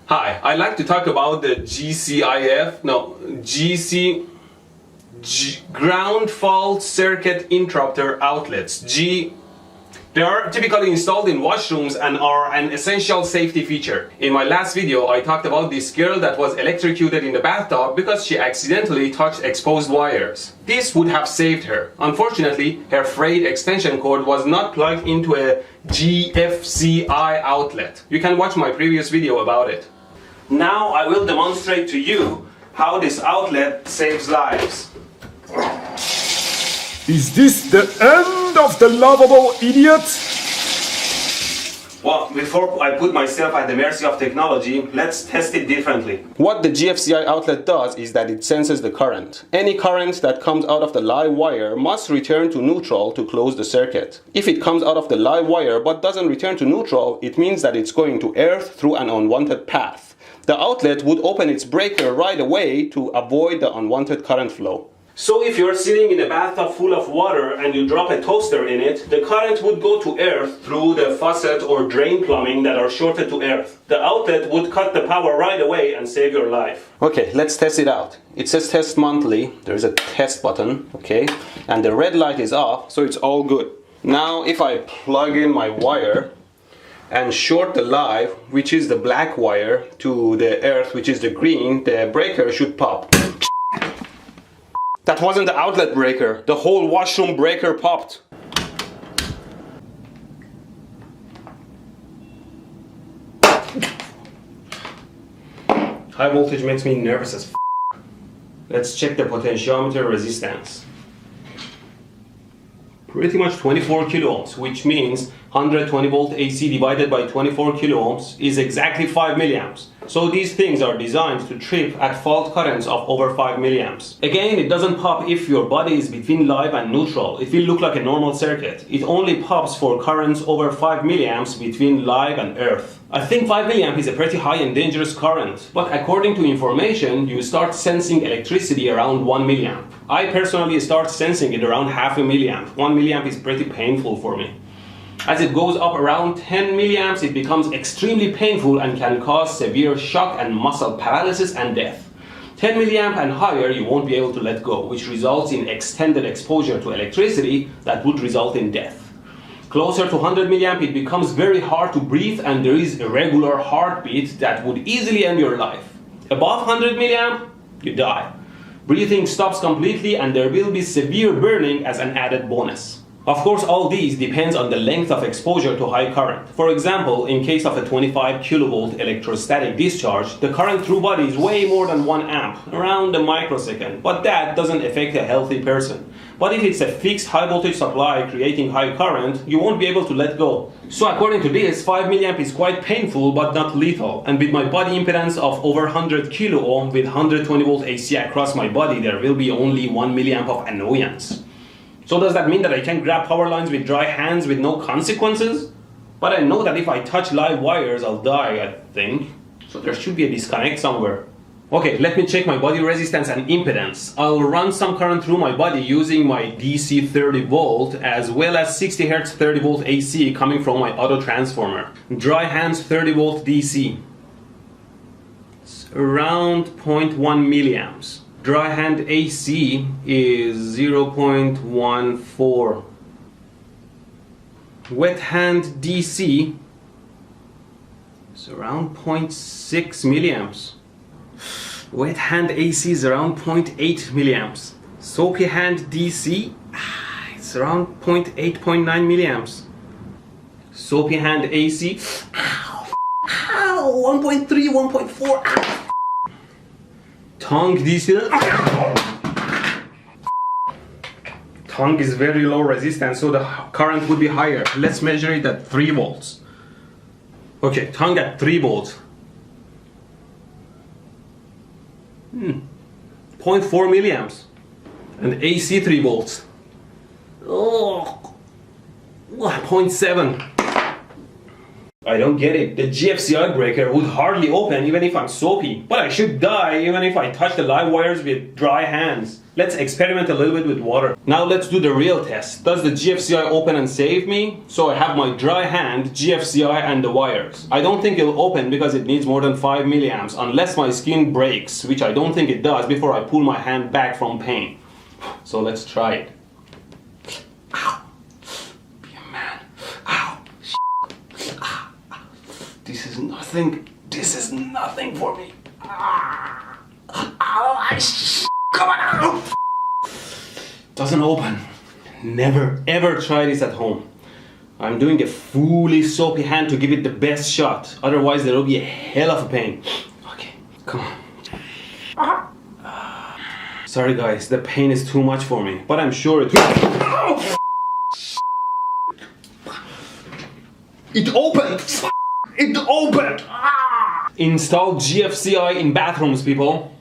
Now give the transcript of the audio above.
Hi, I'd like to talk about the ground fault circuit interrupter outlets. They are typically installed in washrooms and are an essential safety feature. In my last video, I talked about this girl that was electrocuted in the bathtub because she accidentally touched exposed wires. This would have saved her. Unfortunately, her frayed extension cord was not plugged into a GFCI outlet. You can watch my previous video about it. Now I will demonstrate to you how this outlet saves lives. Is this the end of the lovable idiot? Well, before I put myself at the mercy of technology, let's test it differently. What the GFCI outlet does is that it senses the current. Any current that comes out of the live wire must return to neutral to close the circuit. If it comes out of the live wire but doesn't return to neutral, it means that it's going to earth through an unwanted path. The outlet would open its breaker right away to avoid the unwanted current flow. So if you're sitting in a bathtub full of water and you drop a toaster in it, the current would go to earth through the faucet or drain plumbing that are shorted to earth. The outlet would cut the power right away and save your life. Okay, let's test it out. It says test monthly. There's a test button, okay? And the red light is off, so it's all good. Now if I plug in my wire and short the live, which is the black wire, to the earth, which is the green, the breaker should pop. That wasn't the outlet breaker. The whole washroom breaker popped. High voltage makes me nervous as f. Let's check the potentiometer resistance. Pretty much 24 kilo ohms, which means 120 volt AC divided by 24 kilo ohms is exactly 5 milliamps. So these things are designed to trip at fault currents of over 5 milliamps. Again, it doesn't pop if your body is between live and neutral. It will look like a normal circuit. It only pops for currents over 5 milliamps between live and earth. I think 5 milliamp is a pretty high and dangerous current, but according to information, you start sensing electricity around 1 milliamp. I personally start sensing it around half a milliamp. 1 milliamp is pretty painful for me. As it goes up around 10 milliamps, it becomes extremely painful and can cause severe shock and muscle paralysis and death. 10 milliamp and higher, you won't be able to let go, which results in extended exposure to electricity that would result in death. Closer to 100 milliamp, it becomes very hard to breathe and there is irregular heartbeat that would easily end your life. Above 100 milliamp, you die. Breathing stops completely and there will be severe burning as an added bonus. Of course, all these depends on the length of exposure to high current. For example, in case of a 25 kilovolt electrostatic discharge, the current through body is way more than 1 amp, around a microsecond, but that doesn't affect a healthy person. But if it's a fixed high voltage supply creating high current, you won't be able to let go. So according to this, 5 milliamp is quite painful but not lethal. And with my body impedance of over 100 kilo ohm with 120 volt AC across my body, there will be only 1 milliamp of annoyance. So does that mean that I can grab power lines with dry hands with no consequences? But I know that if I touch live wires, I'll die, I think. So there should be a disconnect somewhere. Okay, let me check my body resistance and impedance. I'll run some current through my body using my DC 30 volt as well as 60 Hz 30 volt AC coming from my auto transformer. Dry hands 30 volt DC. It's around 0.1 milliamps. Dry hand AC is 0.14. Wet hand DC is around 0.6 milliamps. Wet hand AC is around 0.8 milliamps. Soapy hand DC, it's around 0.8.9 milliamps. Soapy hand AC, 1.3, 1.4. Tongue DC, tongue is very low resistance, so the current would be higher. Let's measure it at 3 volts. Okay, tongue at 3 volts. 0.4 milliamps. And AC 3 volts. 0.7. I I don't get it. The GFCI breaker would hardly open even if I'm soapy. But I should die even if I touch the live wires with dry hands. Let's experiment a little bit with water. Now let's do the real test. Does the GFCI open and save me? So I have my dry hand, GFCI and the wires. I don't think it'll open because it needs more than 5 milliamps unless my skin breaks, which I don't think it does before I pull my hand back from pain. So let's try it. Ow. Be a man. Ow. Ah. This is nothing. This is nothing for me. Ah. Ow. Come on out. Doesn't open. Never ever try this at home. I'm doing a fully soapy hand to give it the best shot. Otherwise there will be a hell of a pain. Okay, come on. Sorry guys, the pain is too much for me, but I'm sure it will. It opened! It opened! Install GFCI in bathrooms, people.